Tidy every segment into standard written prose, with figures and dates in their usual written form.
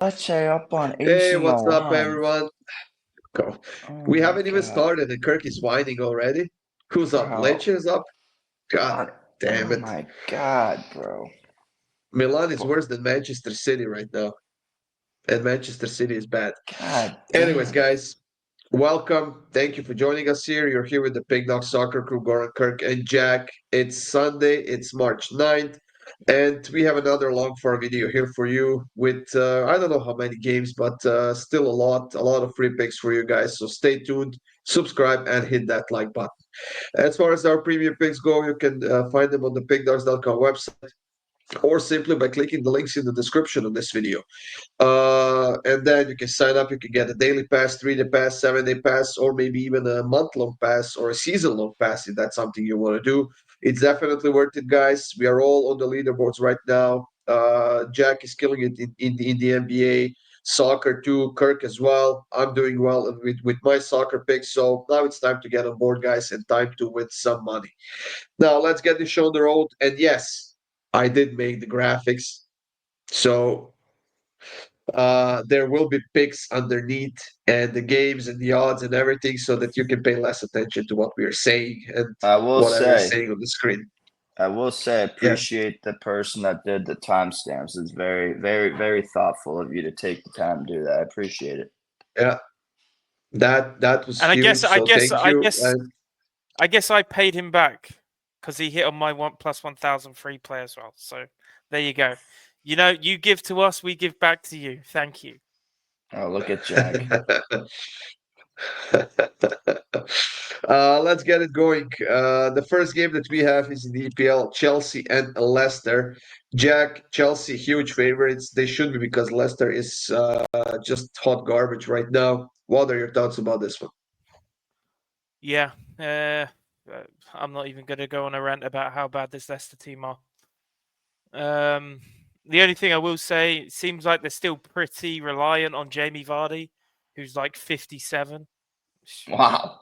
Lecce up on Hey, AC what's up, Milan. everyone? Go. Oh We my haven't even God, started, and Kirk is whining already. Who's up? bro. Lecce is up? God damn Oh it. my God, bro. Milan is Bo- worse than Manchester City right now, and Manchester City is bad. God Anyways, damn it. guys, welcome. Thank you for joining us here. You're here with the Pick Dawgz Soccer Crew, Goran, Kirk, and Jack. It's Sunday, it's March 9th, and we have another long form video here for you with I don't know how many games, but still a lot of free picks for you guys. So stay tuned, subscribe, and hit that like button. As far as our premium picks go, you can find them on the pickdawgz.com website or simply by clicking the links in the description of this video. And then you can sign up. You can get a daily pass, 3-day pass, 7-day pass, or maybe even a month-long pass or a season-long pass if that's something you want to do. It's definitely worth it, guys. We are all on the leaderboards right now. Jack is killing it in the NBA, soccer too. Kirk as well. I'm doing well with my soccer picks. So now it's time to get on board, guys, and time to win some money. Now let's get this show on the road. And yes, I did make the graphics. So there will be picks underneath and the games and the odds and everything so that you can pay less attention to what we are saying and I will whatever is say, saying on the screen. I will say, I Yeah, appreciate the person that did the timestamps. It's very, very, very thoughtful of you to take the time to do that. I appreciate it. yeah, that was And I guess, huge. I So guess, thank I you. guess, I guess I paid him back because he hit on my 1+1,000 free play as well. So there you go. You know, you give to us, we give back to you. Thank you. Oh, look at Jack. Let's get it going. The first game that we have is in the EPL, Chelsea and Leicester. Jack, Chelsea, huge favorites. They should be because Leicester is just hot garbage right now. What are your thoughts about this one? Yeah. I'm not even going to go on a rant about how bad this Leicester team are. The only thing I will say, it seems like they're still pretty reliant on Jamie Vardy, who's like 57. Wow.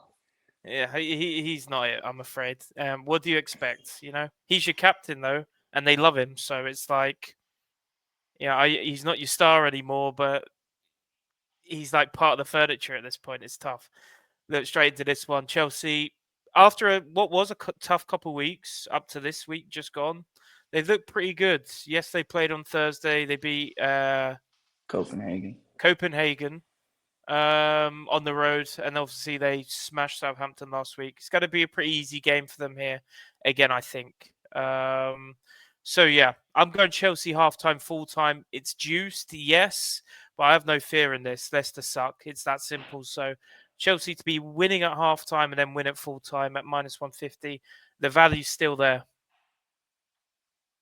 Yeah, he's not it, I'm afraid. What do you expect? You know, he's your captain though, and they love him. So it's like, yeah, he's not your star anymore, but he's like part of the furniture at this point. It's tough. Look straight into this one. Chelsea, after what was a tough couple of weeks up to this week just gone, they've looked pretty good. Yes, they played on Thursday. They beat Copenhagen. Copenhagen on the road, and obviously they smashed Southampton last week. It's going to be a pretty easy game for them here again, I think. So yeah, I'm going Chelsea halftime, full time. It's juiced, yes, but I have no fear in this. Leicester suck. It's that simple. So Chelsea to be winning at halftime and then win at full time at -150. The value's still there.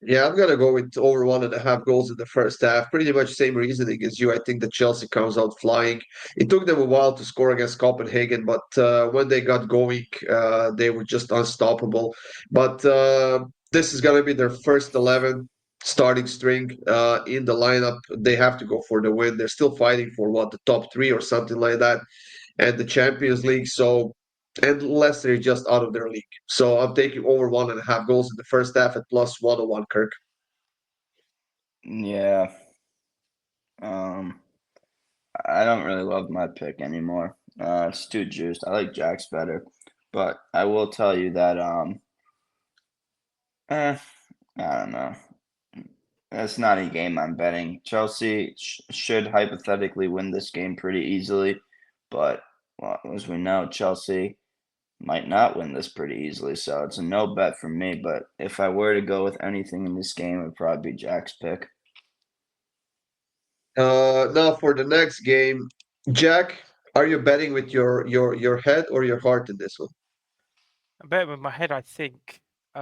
Yeah, I'm gonna go with over 1.5 goals in the first half. Pretty much same reasoning as you. I think that Chelsea comes out flying. It took them a while to score against Copenhagen, but when they got going, they were just unstoppable. But this is gonna be their first 11 starting string in the lineup. They have to go for the win. They're still fighting for what, the top three or something like that, and the Champions League. So and Leicester is just out of their league. So I'm taking over 1.5 goals in the first half at plus 101, Kirk. Yeah. Um, I don't really love my pick anymore. It's too juiced. I like Jack's better, but I will tell you that eh, I don't know. It's not a game I'm betting. Chelsea should hypothetically win this game pretty easily, but well, as we know, Chelsea might not win this pretty easily. So it's a no bet for me. But if I were to go with anything in this game, it would probably be Jack's pick. Now for the next game, Jack, are you betting with your head or your heart in this one? I'm betting with my head, I think. If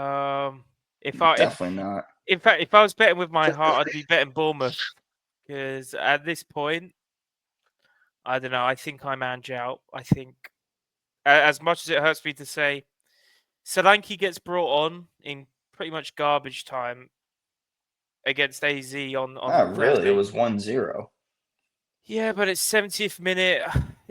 I if Definitely not. in fact if I was betting with my heart, I'd be betting Bournemouth because at this point, I don't know. I think I'm Ange out. I think as much as it hurts me to say, Solanke gets brought on in pretty much garbage time against AZ on Not really. It Thursday. was 1-0. Yeah, but it's 70th minute.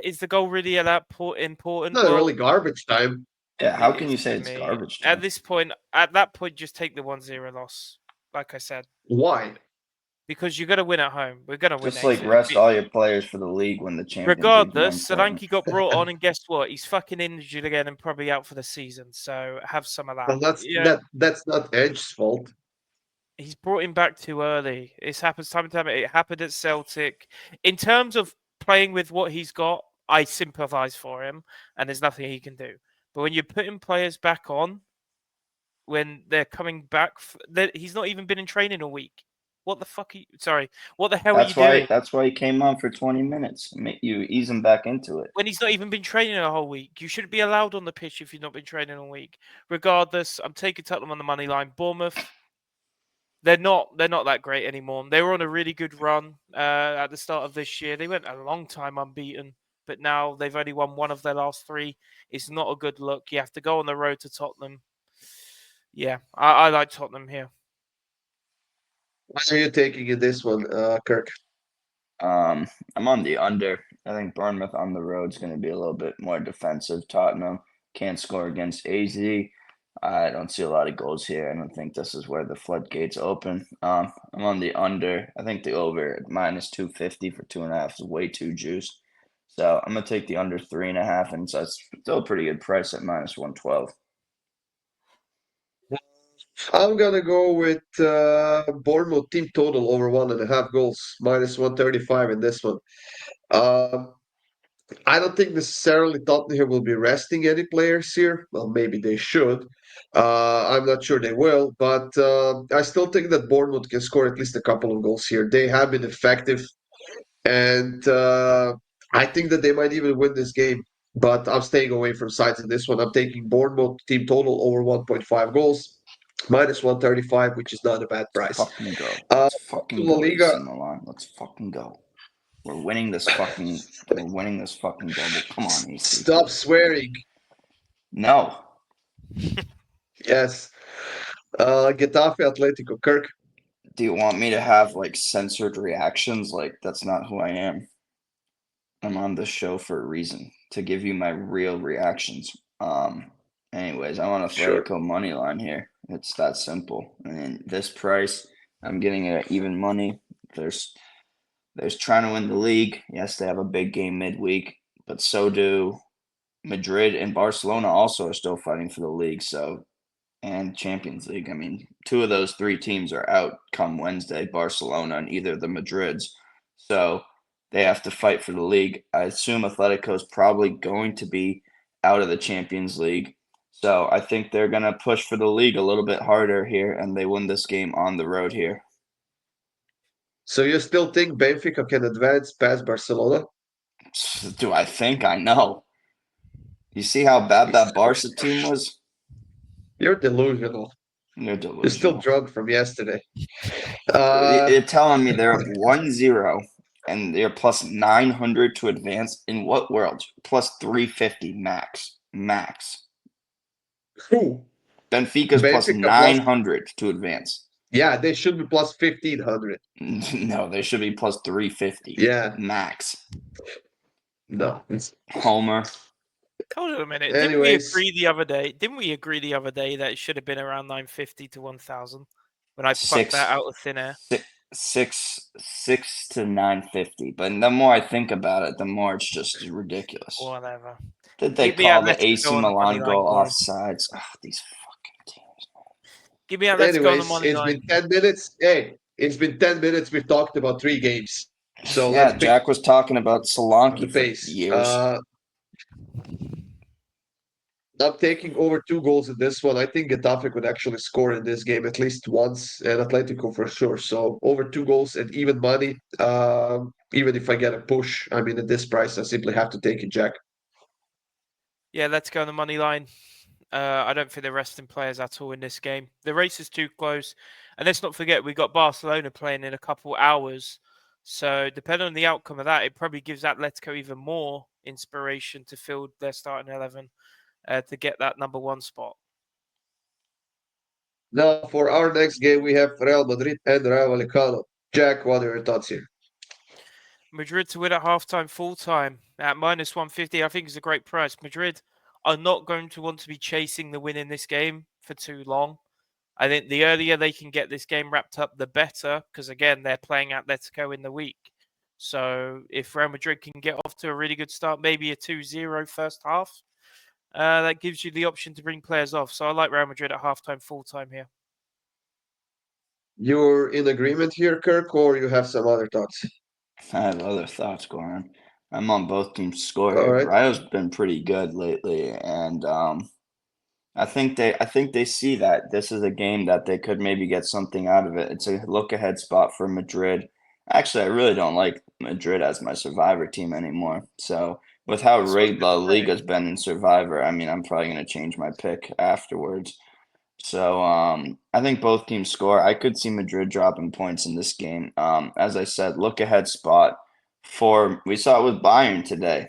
Is the goal really that important? Not really Well, garbage time. Yeah, it how can you is say to it's me. garbage At time? this point, at that point, just take the 1-0 loss. Like I said, Why? because you got to win at home. We're going to win. Just like rest all your players for the league when the Champions League more Regardless, important. Solanke got brought on, and guess what? He's fucking injured again and probably out for the season. So have some of that. Well, that's not Edge's fault. He's brought him back too early. It happens time and time. It happened at Celtic. In terms of playing with what he's got, I sympathise for him, and there's nothing he can do. But when you're putting players back on, when they're coming back, he's not even been in training a week. What the fuck? What the hell are you doing? That's why he came on for 20 minutes. You ease him back into it. When he's not even been training a whole week, you shouldn't be allowed on the pitch if you've not been training a week. Regardless, I'm taking Tottenham on the money line. Bournemouth, they're not that great anymore. They were on a really good run at the start of this year. They went a long time unbeaten, but now they've only won one of their last three. It's not a good look. You have to go on the road to Tottenham. Yeah, I like Tottenham here. What are you taking in this one, Kirk? I'm on the under. I think Bournemouth on the road is going to be a little bit more defensive. Tottenham can't score against AZ. I don't see a lot of goals here. I don't think this is where the floodgates open. I'm on the under. I think the over at -250 for 2.5 is way too juiced. So I'm gonna take the under 3.5, and so it's still a pretty good price at -112. I'm gonna go with Bournemouth team total over 1.5 goals, -135 in this one. I don't think necessarily Tottenham will be resting any players here. Well, maybe they should. I'm not sure they will, but I still think that Bournemouth can score at least a couple of goals here. They have been effective, and I think that they might even win this game. But I'm staying away from sides in this one. I'm taking Bournemouth team total over 1.5 goals, -135, which is not a bad price. Fucking go. Let's fucking go, LaLiga. AC Milan. Let's fucking go. We're winning this fucking double. Come on, AC. Stop swearing. No. Yes. Getafe Atletico. Kirk. Do you want me to have like censored reactions? Like that's not who I am. I'm on this show for a reason, to give you my real reactions. Anyways, I want Atletico money line here. It's that simple. And this price, I'm getting it at even money. There's trying to win the league. Yes, they have a big game midweek, but so do Madrid and Barcelona also are still fighting for the league. So, and Champions League. I mean, two of those three teams are out come Wednesday, Barcelona and either the Madrids. So they have to fight for the league. I assume Atletico is probably going to be out of the Champions League. So I think they're going to push for the league a little bit harder here, and they win this game on the road here. So you still think Benfica can advance past Barcelona? Do I think? I know. You see how bad that Barca team was? You're delusional. You're delusional. You're still drunk from yesterday. You're telling me they're up 1-0 and they're plus 900 to advance? In what world? Plus 350 max. Who? Benfica's plus 900 to advance. Yeah, they should be plus 1,500. No, they should be plus 350. Yeah. Max. No. Homer. Hold on a minute. Anyways. Didn't we agree the other day that it should have been around 950 to 1,000 when I plucked that out of thin air? 6 to 950. But the more I think about it, the more it's just ridiculous. Whatever. Did they call the AC Milan goal offsides? Oh, these fucking teams. Give me Atletico on the money it's line. been 10 minutes. Hey, it's been 10 minutes. We've talked about 3 games. So yeah, Jack was talking about Solanke for years. I'm taking over 2 goals in this one. I think Getafe could actually score in this game at least once, and Atletico for sure. So over 2 goals and even money. Even if I get a push, I mean, at this price, I simply have to take it, Jack. Yeah, let's go on the money line. I don't think they're resting players at all in this game. The race is too close. And let's not forget, we've got Barcelona playing in a couple hours. So depending on the outcome of that, it probably gives Atletico even more inspiration to field their starting 11 to get that number 1 spot. Now, for our next game, we have Real Madrid and Rayo Vallecano. Jack, what are your thoughts here? Madrid to win at halftime, full time at -150, I think is a great price. Madrid are not going to want to be chasing the win in this game for too long. I think the earlier they can get this game wrapped up, the better, because again, they're playing Atletico in the week. So if Real Madrid can get off to a really good start, maybe a 2-0 first half, that gives you the option to bring players off. So I like Real Madrid at halftime, full time here. You're in agreement here, Kirk, or you have some other thoughts? I have other thoughts going on. I'm on both teams' score All here. right. Rayo's been pretty good lately, and I think they see that this is a game that they could maybe get something out of it. It's a look-ahead spot for Madrid. Actually, I really don't like Madrid as my Survivor team anymore. So with how That's what I was rigged going La to say. Liga's been in Survivor, I mean, I'm probably going to change my pick afterwards. So I think both teams score. I could see Madrid dropping points in this game. As I said, look ahead spot for we saw it with Bayern today.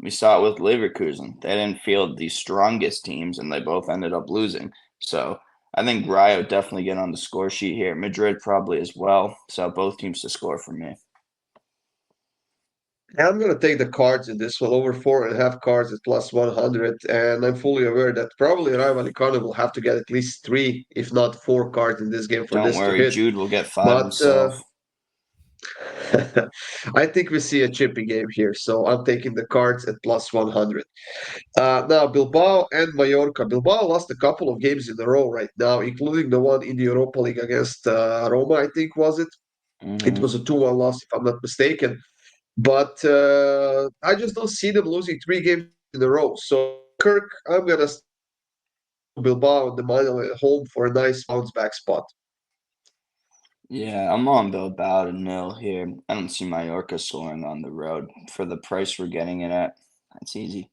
We saw it with Leverkusen. They didn't field the strongest teams, and they both ended up losing. So I think Rayo definitely get on the score sheet here. Madrid probably as well. So both teams to score for me. Yeah, I'm going to take the cards in this one, over 4.5 cards at plus 100. And I'm fully aware that probably Rayo Vallecano will have to get at least three, if not four cards in this game for Don't this to worry, hit. Jude will get five But himself. I think we see a chippy game here. So I'm taking the cards at plus 100. Now, Bilbao and Mallorca. Bilbao lost a couple of games in a row right now, including the one in the Europa League against Roma, I think, was it? It Hmm. was a 2-1 loss, if I'm not mistaken. But I just don't see them losing three games in a row. So, Kirk, I'm going to Bilbao on the money at home for a nice bounce back spot. Yeah, I'm on Bilbao to nil here. I don't see Mallorca scoring on the road for the price we're getting it at. It's easy.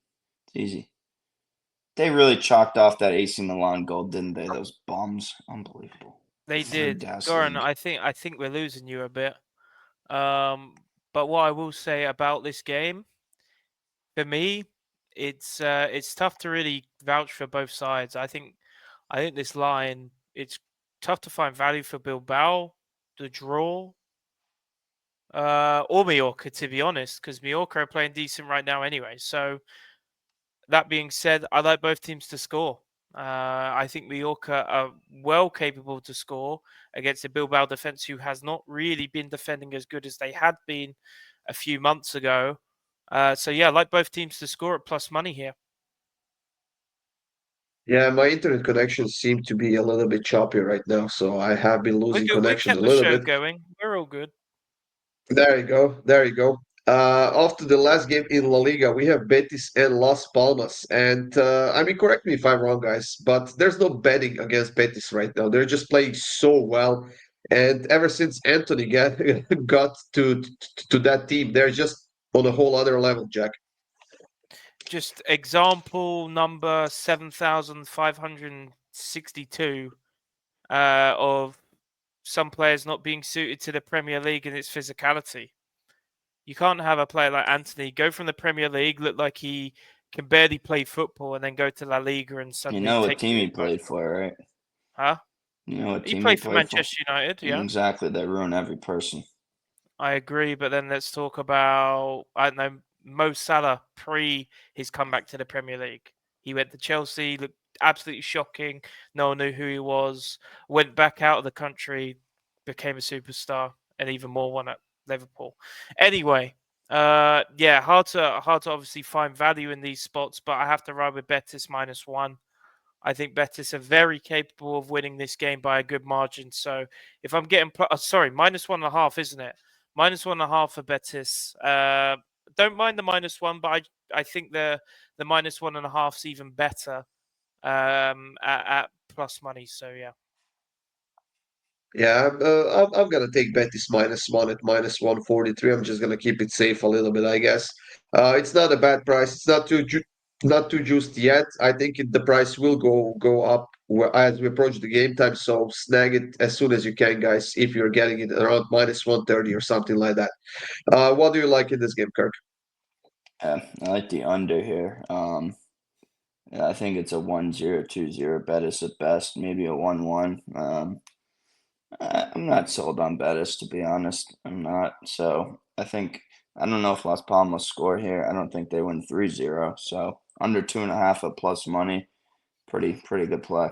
It's easy. They really chalked off that AC Milan goal, didn't they? Those bums. Unbelievable. They They're did. Goran, dazzling. I think we're losing you a bit. But what I will say about this game, for me, it's tough to really vouch for both sides. I think this line, it's tough to find value for Bilbao, the draw, or Mallorca, to be honest, because Mallorca are playing decent right now anyway. So that being said, I like both teams to score. I think Mallorca are well capable to score against a Bilbao defense who has not really been defending as good as they had been a few months ago. So yeah, I like both teams to score at plus money here. Yeah, my internet connection seemed to be a little bit choppy right now, so I have been We're losing good. We connection a kept the little show bit. going. We're all good. There you go. There you go. After the last game in La Liga, we have Betis and Las Palmas. And I mean, correct me if I'm wrong, guys, but there's no betting against Betis right now. They're just playing so well. And ever since Anthony got to that team, they're just on a whole other level, Jack. Just example number 7,562 of some players not being suited to the Premier League and its physicality. You can't have a player like Anthony go from the Premier League, look like he can barely play football, and then go to La Liga and You suddenly know what take team you he by played for, right? huh? You know what He team he played for played for? Manchester United, yeah. Exactly. They ruin every person. I agree, but then let's talk about I don't know Mo Salah pre his comeback to the Premier League. He went to Chelsea, looked absolutely shocking. No one knew who he was. Went back out of the country, became a superstar, and even more one at Liverpool. Anyway, yeah, hard to obviously find value in these spots, but I have to ride with Betis -1. I think Betis are very capable of winning this game by a good margin. So if I'm getting, sorry, -1.5, isn't it? -1.5 for Betis. Don't mind the -1, but I think the -1.5's even better at plus money. So yeah. Yeah, I'm gonna take Betis -1 at -143. I'm just gonna keep it safe a little bit, I guess. It's not a bad price. It's not too juiced yet. I think the price will go up as we approach the game time. So snag it as soon as you can, guys. If you're getting it around -130 or something like that. What do you like in this game, Kirk? Yeah, I like the under here. Yeah, I think it's a 1-0, 2-0 Betis at best, maybe a 1-1. I'm not sold on Betis, to be honest. I'm not. So I don't know if Las Palmas score here. I don't think they win 3-0. So, under 2.5 at plus money, pretty good play.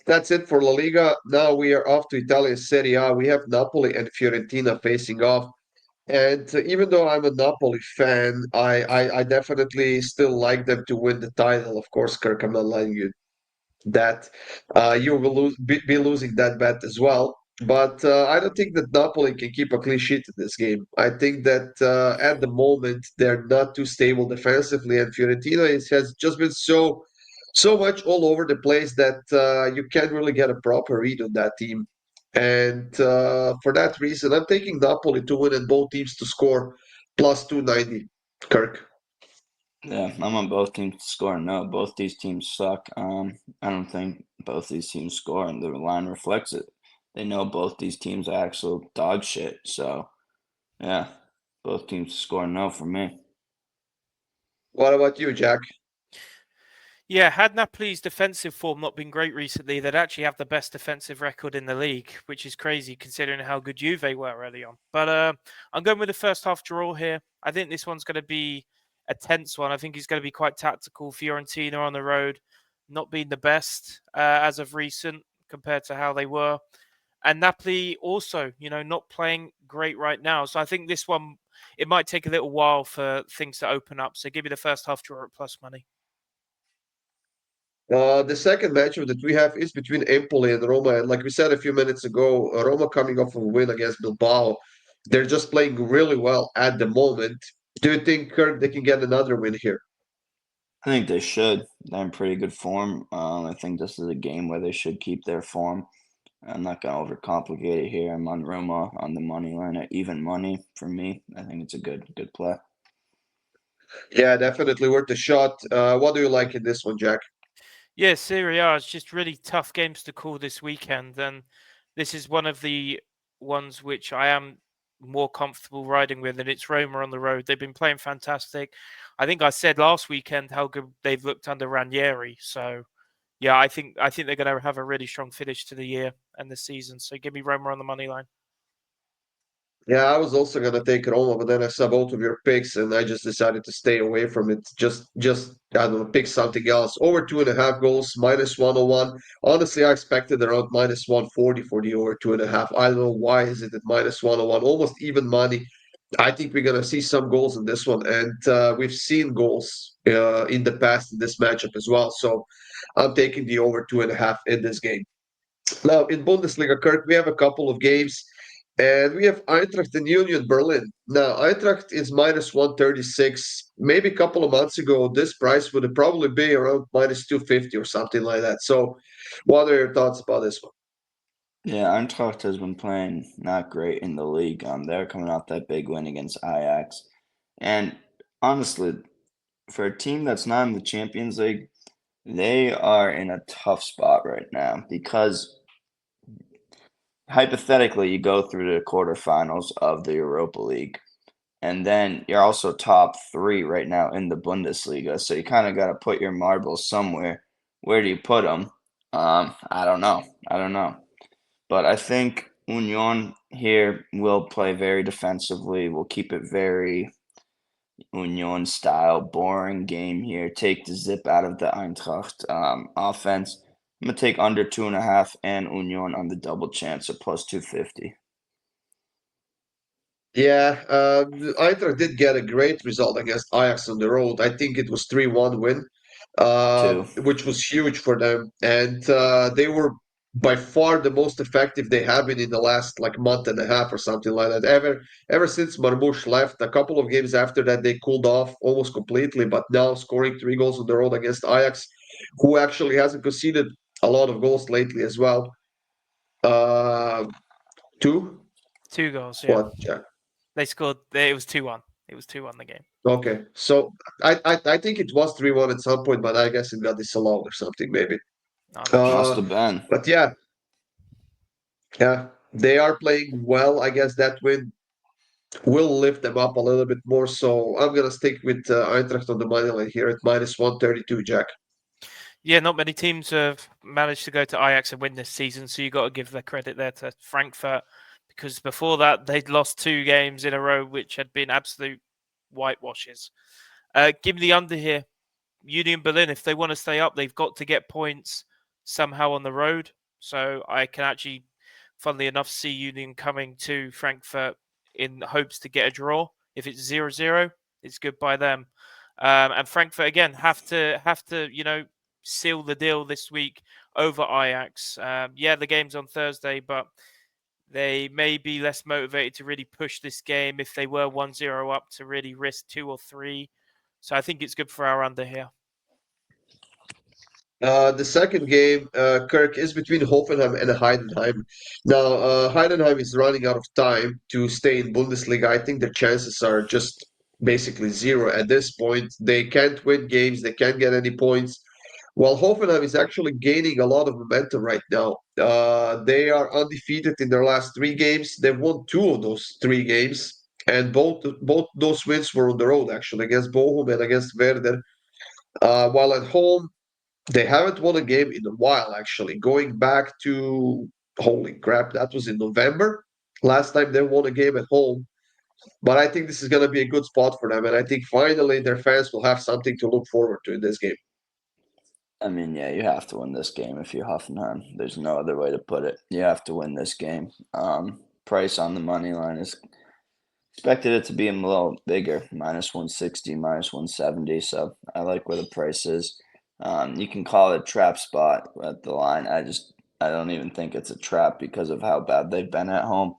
That's it for La Liga. Now we are off to Italian Serie A. We have Napoli and Fiorentina facing off. And even though I'm a Napoli fan, I definitely still like them to win the title. Of course, Kirk, I'm not lying you that you will be losing that bet as well. But I don't think that Napoli can keep a clean sheet in this game. I think that at the moment they're not too stable defensively, and Fiorentina has just been so much all over the place that you can't really get a proper read on that team. And for that reason, I'm taking Napoli to win and both teams to score plus 290. Kirk. Yeah, I'm on both teams to score. No, both these teams suck. I don't think both these teams score, and the line reflects it. They know both these teams are actual dog shit. So yeah, both teams to score. No for me. What about you, Jack? Yeah, had Napoli's defensive form not been great recently, they'd actually have the best defensive record in the league, which is crazy considering how good Juve were early on. But I'm going with the first half draw here. I think this one's going to be a tense one. I think it's going to be quite tactical. Fiorentina on the road, not being the best as of recent compared to how they were. And Napoli also, not playing great right now. So I think this one, it might take a little while for things to open up. So give me the first half draw at plus money. The second matchup that we have is between Empoli and Roma. And like we said a few minutes ago, Roma coming off of a win against Bilbao. They're just playing really well at the moment. Do you think, Kirk, they can get another win here? I think they should. They're in pretty good form. I think this is a game where they should keep their form. I'm not gonna overcomplicate it here. I'm on Roma on the money line at even money for me. I think it's a good play. Yeah, definitely worth a shot. What do you like in this one, Jack? Yeah, Serie A is just really tough games to call this weekend, and this is one of the ones which I am more comfortable riding with, and it's Roma on the road. They've been playing fantastic. I think I said last weekend how good they've looked under Ranieri. So yeah, I think they're going to have a really strong finish to the year and the season. So give me Roma on the money line. Yeah, I was also gonna take Roma, but then I saw both of your picks, and I just decided to stay away from it. Just I don't know, pick something else. Over 2.5 goals, minus 101. Honestly, I expected around minus 140 for the over 2.5. I don't know why is it at minus 101, almost even money. I think we're gonna see some goals in this one, and we've seen goals in the past in this matchup as well. So I'm taking the over 2.5 in this game. Now, in Bundesliga, Kirk, we have a couple of games, and we have Eintracht and Union Berlin. Now, Eintracht is minus 136. Maybe a couple of months ago, this price would have probably be around minus 250 or something like that. So, what are your thoughts about this one? Yeah, Eintracht has been playing not great in the league. They're coming off that big win against Ajax, and honestly, for a team that's not in the Champions League, they are in a tough spot right now because hypothetically, you go through the quarterfinals of the Europa League, and then you're also top three right now in the Bundesliga. So you kind of got to put your marbles somewhere. Where do you put them? I don't know. I don't know. But I think Union here will play very defensively. Will keep it very Union style, boring game here. Take the zip out of the Eintracht offense. I'm gonna take under 2.5 and Union on the double chance at plus 250. Yeah, Eintracht did get a great result against Ajax on the road. I think it was 3-1 win, Two. which was huge for them. And they were by far the most effective they have been in the last like month and a half or something like that. Ever since Marmoush left, a couple of games after that they cooled off almost completely, but now scoring 3 goals on the road against Ajax, who actually hasn't conceded a lot of goals lately as well. Uh, two? 2 goals, yeah. What, Jack? They scored. It was 2-1. It was 2-1 the game. Okay, so I think it was 3-1 at some point, but I guess it got disallowed or something maybe. I'm not sure. Must Uh, have been. but yeah, they are playing well. I guess that win will lift them up a little bit more. So I'm gonna stick with Eintracht on the money line here at minus 132, Jack. Yeah, not many teams have managed to go to Ajax and win this season, so you got to give the credit there to Frankfurt because before that they'd lost 2 games in a row, which had been absolute whitewashes. Give me the under here. Union Berlin, if they want to stay up, they've got to get points somehow on the road. So I can actually, funnily enough, see Union coming to Frankfurt in hopes to get a draw. If it's 0-0, it's good by them. And Frankfurt again have to seal the deal this week over Ajax. Yeah, the game's on Thursday, but they may be less motivated to really push this game if they were 1-0 up to really risk 2 or 3. So I think it's good for our under here. The second game, Kirk, is between Hoffenheim and Heidenheim. Now, Heidenheim is running out of time to stay in Bundesliga. I think their chances are just basically zero at this point. They can't win games, they can't get any points. While Hoffenheim is actually gaining a lot of momentum right now. They are undefeated in their last 3 games. They've won 2 of those 3 games, and both those wins were on the road, actually, against Bochum and against Werder. While at home, they haven't won a game in a while, actually. Going back to, holy crap, that was in November. Last time they won a game at home. But I think this is going to be a good spot for them. And I think finally their fans will have something to look forward to in this game. I mean, yeah, you have to win this game if you're Hoffenheim. There's no other way to put it. You have to win this game. Price on the money line is expected it to be a little bigger, -160, -170. So I like where the price is. You can call it a trap spot at the line. I don't even think it's a trap because of how bad they've been at home.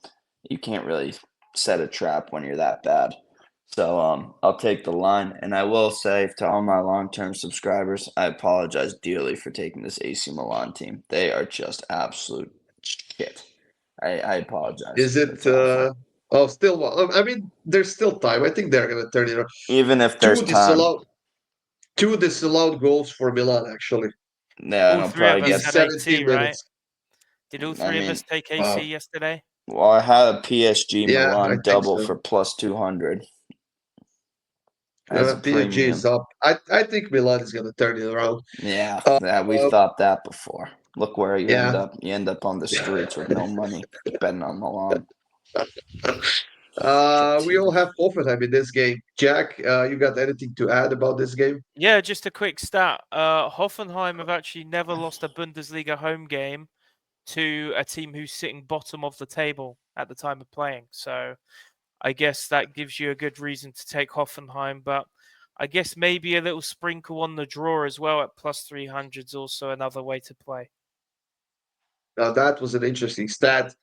You can't really set a trap when you're that bad. So I'll take the line, and I will say to all my long-term subscribers, I apologize dearly for taking this AC Milan team. They are just absolute shit. I apologize. Is it? Still. I mean, there's still time. I think they're going to turn it around. Even if Two there's time, disallowed, 2 disallowed goals for Milan, actually, yeah, All I'll three of probably in us get. had AC, 17 right? minutes. Did all I three of us mean, take AC Wow. yesterday? well, I had a PSG Yeah, I Milan think double so. for +200 as a PSG is premium. up. I think Milan is going to turn it around. Yeah, Uh, we've thought that before. Look where you end yeah. up. You end up on the streets with no money betting on Milan. Shit We all team. have Hoffenheim in this game. Jack, you got anything to add about this game? Yeah, just a quick stat. Hoffenheim have actually never lost a Bundesliga home game to a team who's sitting bottom of the table at the time of playing. So I guess that gives you a good reason to take Hoffenheim. But I guess maybe a little sprinkle on the draw as well at +300 is also another way to play. Now that was an interesting stat.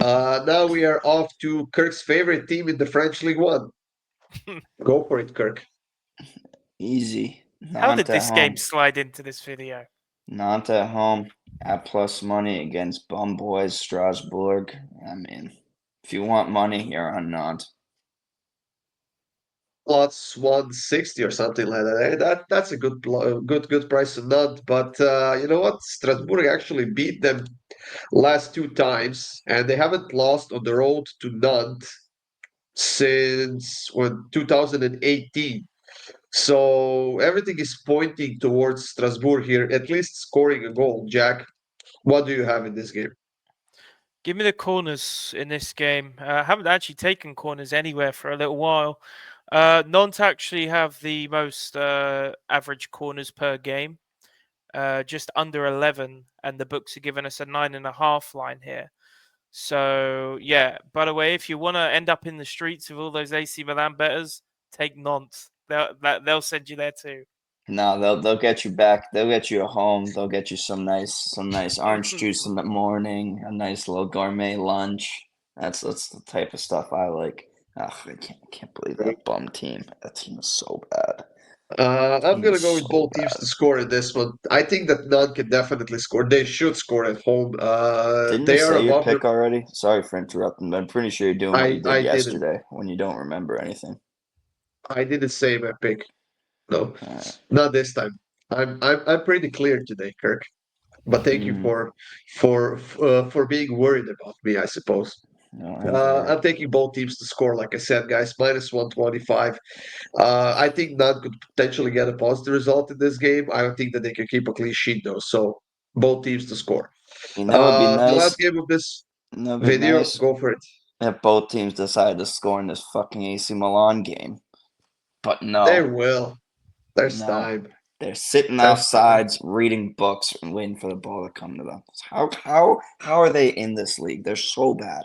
Now we are off to Kirk's favorite team in the French League One. Go for it, Kirk. Easy. How did Nantes at this game home. slide into this video? Nantes at home at plus money against bum boys Strasbourg. I mean, if you want money, you're on Nantes. Plus 160 or something like that. That's a good price to nut. But you know what? Strasbourg actually beat them last 2 times, and they haven't lost on the road to Nantes since 2018. So everything is pointing towards Strasbourg here, at least scoring a goal. Jack, what do you have in this game? Give me the corners in this game. I haven't actually taken corners anywhere for a little while. Nantes actually have the most average corners per game, just under 11, and the books are giving us a 9.5 line here. So yeah. By the way, if you want to end up in the streets with all those AC Milan betters, take Nantes. They'll send you there too. No, they'll get you back. They'll get you a home. They'll get you some nice orange juice in the morning, a nice little gourmet lunch. That's the type of stuff I like. Ugh, I can't believe that bum team. That team is so bad. I'm Team gonna is go with so both teams bad. to score in this one. I think that Nantes can definitely score. They should score at home. Didn't you They are say your above them. pick already? Sorry for interrupting, but I'm pretty sure you're doing what you did I didn't. yesterday when you don't remember anything. I didn't say my pick. No, All right. not this time. I'm pretty clear today, Kirk. But thank you Mm, for being worried about me, I suppose. no, I'm very. I'm taking both teams to score, like I said, guys, -125. I think Nant could potentially get a positive result in this game. I don't think that they can keep a clean sheet, though. So both teams to score. You know, it'd be The last nice. game of this You know, it'd be video, nice go for it. if both teams decide to score in this fucking AC Milan game. But There no, will. There's no, time. They're sitting off That's sides, reading books, and waiting for the ball to come to them. How are they in this league? They're so bad.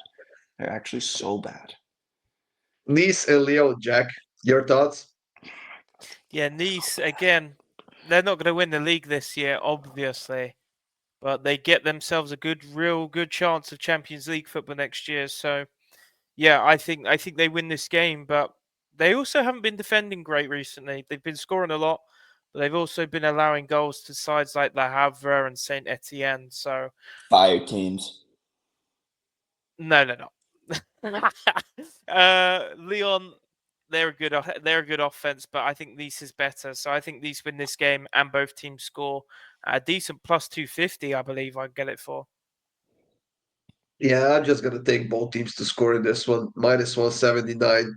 They're actually so bad. Nice and Lyon. Jack, your thoughts? Yeah, Nice again. They're not going to win the league this year, obviously, but they get themselves a real good chance of Champions League football next year. So, yeah, I think they win this game, but they also haven't been defending great recently. They've been scoring a lot, but they've also been allowing goals to sides like Le Havre and Saint Etienne. So, Fire teams. no. Leon, they're a good offense, but I think Nice is better. So I think Nice win this game, and both teams score a decent plus 250. I believe I get it for. Yeah, I'm just gonna take both teams to score in this one. Minus 179.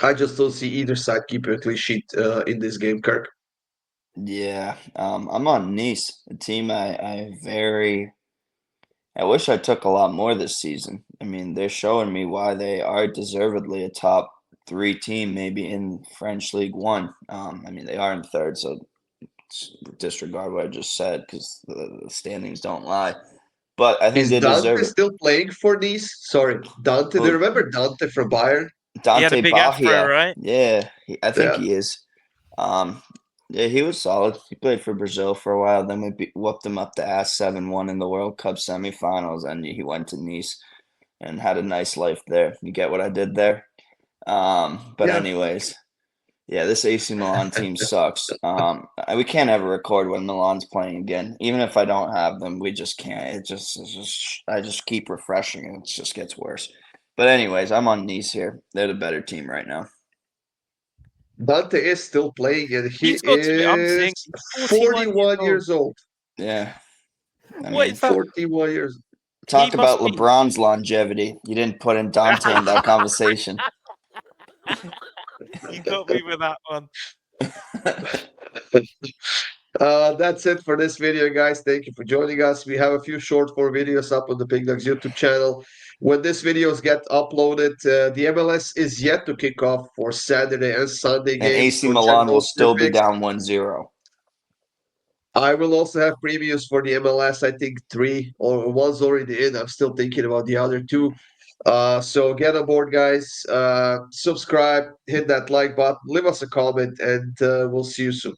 I just don't see either side keeping a clean sheet in this game, Kirk. Yeah, I'm on Nice, a team I wish I took a lot more this season. I mean, they're showing me why they are deservedly a top three team, maybe in French League One. I mean, they are in third, so disregard what I just said because the standings don't lie. But I think Is they deserve Dante it. still playing for Nice? Sorry, Dante. Do you Who? remember Dante from Bayern? He had a Dante big afro, Bahia. right? Yeah, I think Yeah. he is. Um, yeah, he was solid. He played for Brazil for a while. Then whooped him up the ass 7-1 in the World Cup semifinals, and he went to Nice and had a nice life there. You get what I did there? But Yeah. anyways, yeah, this AC Milan team sucks. We can't ever record when Milan's playing again. Even if I don't have them, we just can't. I just keep refreshing and it just gets worse. But anyways, I'm on Nice here. They're the better team right now. Dante is still playing, and he He's got to be. I'm is saying he's 41 years 41 old. years old. Yeah. I What mean, is that? 41 years. talk He about must be. LeBron's longevity. You didn't put in Dante in that conversation. You got me with that one. That's it for this video, guys. Thank you for joining us. We have a few short form videos up on the PickDawgz YouTube channel. When these videos get uploaded, the MLS is yet to kick off for Saturday and Sunday And games AC for Milan will general still be picks. down 1-0. I will also have previews for the MLS. I think three or one's already in. I'm still thinking about the other two. So get on board, guys. Subscribe, hit that like button, leave us a comment, and we'll see you soon.